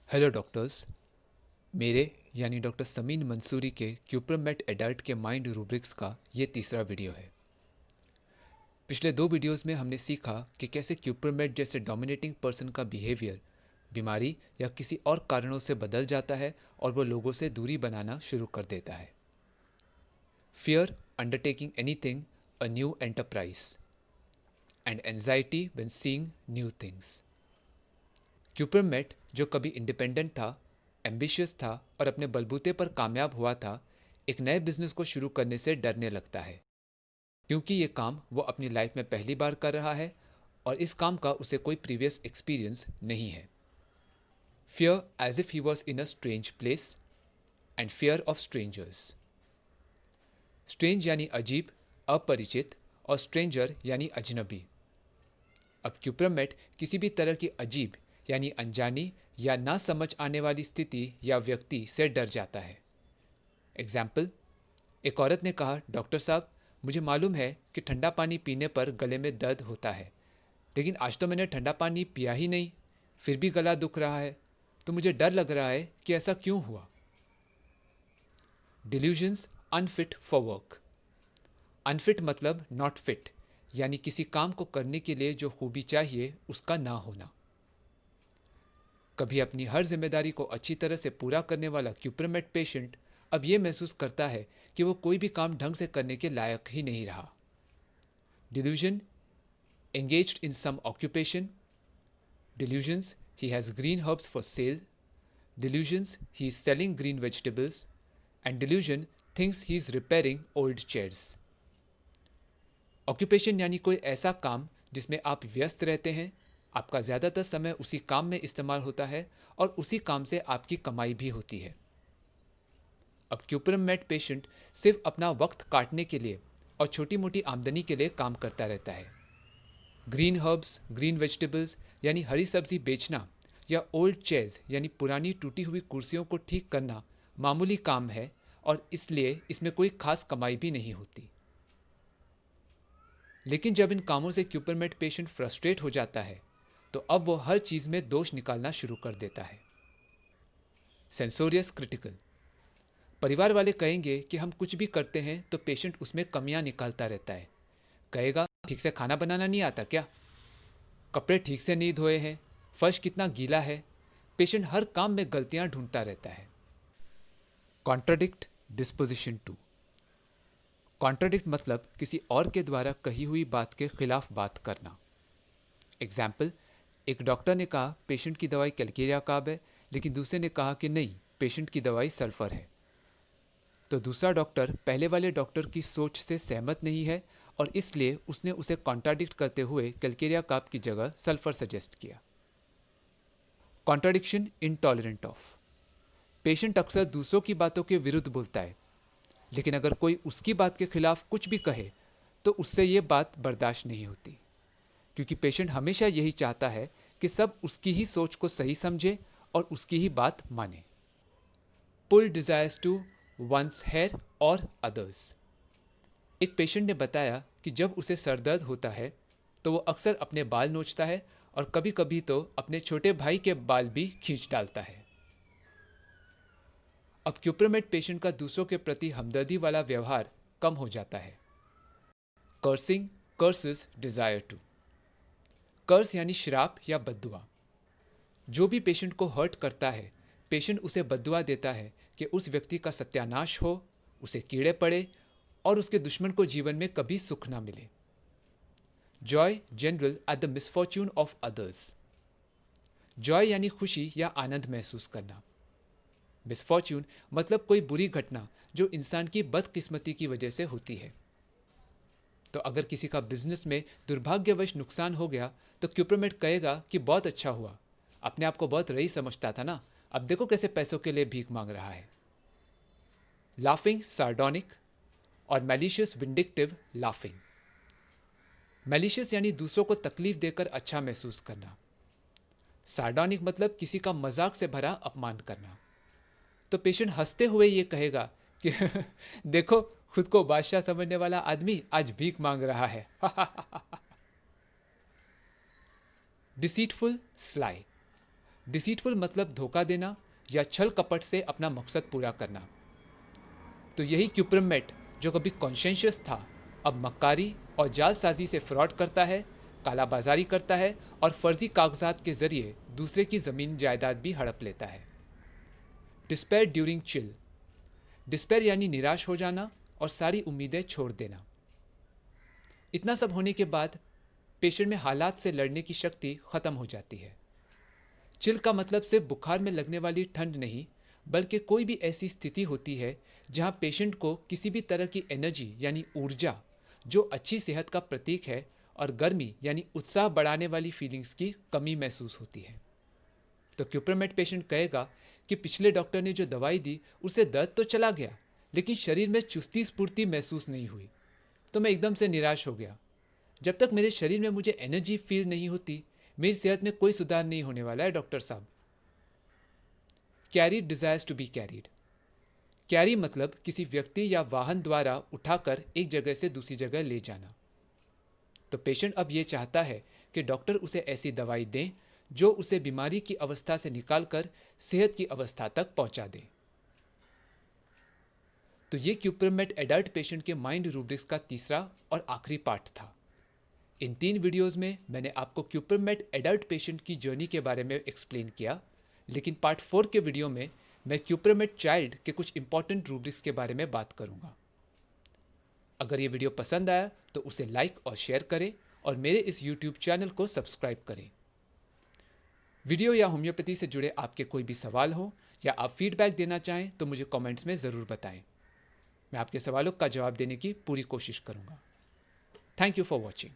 Hello doctors. मेरे यानी doctor Sameen Mansuri के क्यूप्रमेट एडल्ट के माइंड रूब्रिक्स का ये तीसरा वीडियो है। पिछले दो वीडियोस में हमने सीखा कि कैसे क्यूप्रमेट जैसे डोमिनेटिंग पर्सन का बिहेवियर बीमारी या किसी और कारणों से बदल जाता है और वो लोगों से दूरी बनाना शुरू कर देता है। Fear undertaking anything, a new enterprise, and anxiety when seeing new things. क्यूपरमेट जो कभी इंडिपेंडेंट था, एम्बिशियस था और अपने बलबूते पर कामयाब हुआ था, एक नए बिजनेस को शुरू करने से डरने लगता है क्योंकि ये काम वो अपनी लाइफ में पहली बार कर रहा है और इस काम का उसे कोई प्रीवियस एक्सपीरियंस नहीं है। Fear as if he was in a strange place and fear of strangers. Strange यानी अजीब, अपरिचित और स्ट्रेंजर यानी अजनबी। अब क्यूपरमेट किसी भी तरह की अजीब यानी अनजानी या ना समझ आने वाली स्थिति या व्यक्ति से डर जाता है। एग्जाम्पल, एक औरत ने कहा, डॉक्टर साहब, मुझे मालूम है कि ठंडा पानी पीने पर गले में दर्द होता है, लेकिन आज तो मैंने ठंडा पानी पिया ही नहीं, फिर भी गला दुख रहा है, तो मुझे डर लग रहा है कि ऐसा क्यों हुआ। Delusions unfit for work. Unfit मतलब नॉट फिट, यानी किसी काम को करने के लिए जो खूबी चाहिए उसका ना होना। कभी अपनी हर जिम्मेदारी को अच्छी तरह से पूरा करने वाला क्यूपरमेट पेशेंट अब यह महसूस करता है कि वो कोई भी काम ढंग से करने के लायक ही नहीं रहा। Delusion engaged in some occupation. Delusions he has green herbs for sale. Delusions he is selling green vegetables. And delusion thinks he is repairing old chairs. Occupation यानी कोई ऐसा काम जिसमें आप व्यस्त रहते हैं, आपका ज़्यादातर समय उसी काम में इस्तेमाल होता है और उसी काम से आपकी कमाई भी होती है। अब क्यूपरमेट पेशेंट सिर्फ अपना वक्त काटने के लिए और छोटी मोटी आमदनी के लिए काम करता रहता है। ग्रीन हर्ब्स, ग्रीन वेजिटेबल्स यानी हरी सब्जी बेचना या ओल्ड चेयर्स यानी पुरानी टूटी हुई कुर्सियों को ठीक करना मामूली काम है और इसलिए इसमें कोई खास कमाई भी नहीं होती। लेकिन जब इन कामों से क्यूपरमेट पेशेंट फ्रस्ट्रेट हो जाता है तो अब वो हर चीज़ में दोष निकालना शुरू कर देता है। सेंसोरियस क्रिटिकल। परिवार वाले कहेंगे कि हम कुछ भी करते हैं तो पेशेंट उसमें कमियां निकालता रहता है। कहेगा, ठीक से खाना बनाना नहीं आता क्या, कपड़े ठीक से नहीं धोए हैं, फर्श कितना गीला है। पेशेंट हर काम में गलतियां ढूंढता रहता है। Contradict disposition to. कॉन्ट्राडिक्ट मतलब किसी और के द्वारा कही हुई बात के खिलाफ बात करना। एग्जाम्पल, एक डॉक्टर ने कहा पेशेंट की दवाई कैलकेरिया काब है, लेकिन दूसरे ने कहा कि नहीं, पेशेंट की दवाई सल्फर है। तो दूसरा डॉक्टर पहले वाले डॉक्टर की सोच से सहमत नहीं है और इसलिए उसने उसे कॉन्ट्राडिक्ट करते हुए कैलकेरिया काब की जगह सल्फर सजेस्ट किया। Contradiction intolerant of. पेशेंट अक्सर दूसरों की बातों के विरुद्ध बोलता है, लेकिन अगर कोई उसकी बात के खिलाफ कुछ भी कहे तो उससे ये बात बर्दाश्त नहीं होती, क्योंकि पेशेंट हमेशा यही चाहता है कि सब उसकी ही सोच को सही समझे और उसकी ही बात माने। पुल डिजायर्स टू वंस हेयर और अदर्स। एक पेशेंट ने बताया कि जब उसे सर दर्द होता है तो वो अक्सर अपने बाल नोचता है और कभी कभी तो अपने छोटे भाई के बाल भी खींच डालता है। अब क्यूपरमेट पेशेंट का दूसरों के प्रति हमदर्दी वाला व्यवहार कम हो जाता है। Cursing curses desire to. Curse यानी श्राप या बद्दुआ। जो भी पेशेंट को हर्ट करता है, पेशेंट उसे बद्दुआ देता है कि उस व्यक्ति का सत्यानाश हो, उसे कीड़े पड़े और उसके दुश्मन को जीवन में कभी सुख ना मिले। Joy general at the misfortune of others. Joy यानी खुशी या आनंद महसूस करना। मिसफॉर्च्यून मतलब कोई बुरी घटना जो इंसान की बदकिस्मती की वजह से होती है। तो अगर किसी का बिजनेस में दुर्भाग्यवश नुकसान हो गया तो क्यूपरमेट कहेगा कि बहुत अच्छा हुआ, अपने आप को बहुत रईस समझता था ना, अब देखो कैसे पैसों के लिए भीख मांग रहा है। लाफिंग सार्डोनिक और मैलिशियस विंडिक्टिव लाफिंग। मैलिशियस यानी दूसरों को तकलीफ देकर अच्छा महसूस करना। सार्डोनिक मतलब किसी का मजाक से भरा अपमान करना। तो पेशेंट हंसते हुए ये कहेगा कि देखो, खुद को बादशाह समझने वाला आदमी आज भीख मांग रहा है। Deceitful sly. डिसीटफुल मतलब धोखा देना या छल कपट से अपना मकसद पूरा करना। तो यही क्यूप्रमेट जो कभी कॉन्शियस था, अब मक्कारी और जालसाजी से फ्रॉड करता है, कालाबाजारी करता है और फर्जी कागजात के जरिए दूसरे की जमीन जायदाद भी हड़प लेता है। Despair during chill. डिस्पेयर यानी निराश हो जाना और सारी उम्मीदें छोड़ देना। इतना सब होने के बाद पेशेंट में हालात से लड़ने की शक्ति खत्म हो जाती है। चिल का मतलब सिर्फ बुखार में लगने वाली ठंड नहीं, बल्कि कोई भी ऐसी स्थिति होती है जहां पेशेंट को किसी भी तरह की एनर्जी यानी ऊर्जा, जो अच्छी सेहत का प्रतीक है, और गर्मी यानी उत्साह बढ़ाने वाली फीलिंग्स की कमी महसूस होती है। तो क्यूप्रमेट पेशेंट कहेगा कि पिछले डॉक्टर ने जो दवाई दी उससे दर्द तो चला गया, लेकिन शरीर में चुस्ती स्फूर्ति महसूस नहीं हुई। तो मैं एकदम से निराश हो गया। जब तक मेरे शरीर में मुझे एनर्जी फील नहीं होती, मेरी सेहत में कोई सुधार नहीं होने वाला है डॉक्टर साहब। Carried desires to be carried. Carry मतलब किसी व्यक्ति या वाहन द्वारा उठाकर एक जगह से दूसरी जगह ले जाना। तो पेशेंट अब ये चाहता है कि डॉक्टर उसे ऐसी दवाई दें जो उसे बीमारी की अवस्था से निकालकर सेहत की अवस्था तक पहुंचा दे। तो ये क्यूप्रमेट एडल्ट पेशेंट के माइंड रूब्रिक्स का तीसरा और आखिरी पार्ट था। इन 3 वीडियोस में मैंने आपको क्यूप्रमेट एडल्ट पेशेंट की जर्नी के बारे में एक्सप्लेन किया, लेकिन पार्ट 4 के वीडियो में मैं क्यूप्रमेट चाइल्ड के कुछ इंपॉर्टेंट रूब्रिक्स के बारे में बात करूंगा। अगर ये वीडियो पसंद आया तो उसे लाइक और शेयर करें और मेरे इस यूट्यूब चैनल को सब्सक्राइब करें। वीडियो या होम्योपैथी से जुड़े आपके कोई भी सवाल हो या आप फीडबैक देना चाहें तो मुझे कमेंट्स में ज़रूर बताएं। मैं आपके सवालों का जवाब देने की पूरी कोशिश करूंगा। Thank you for watching.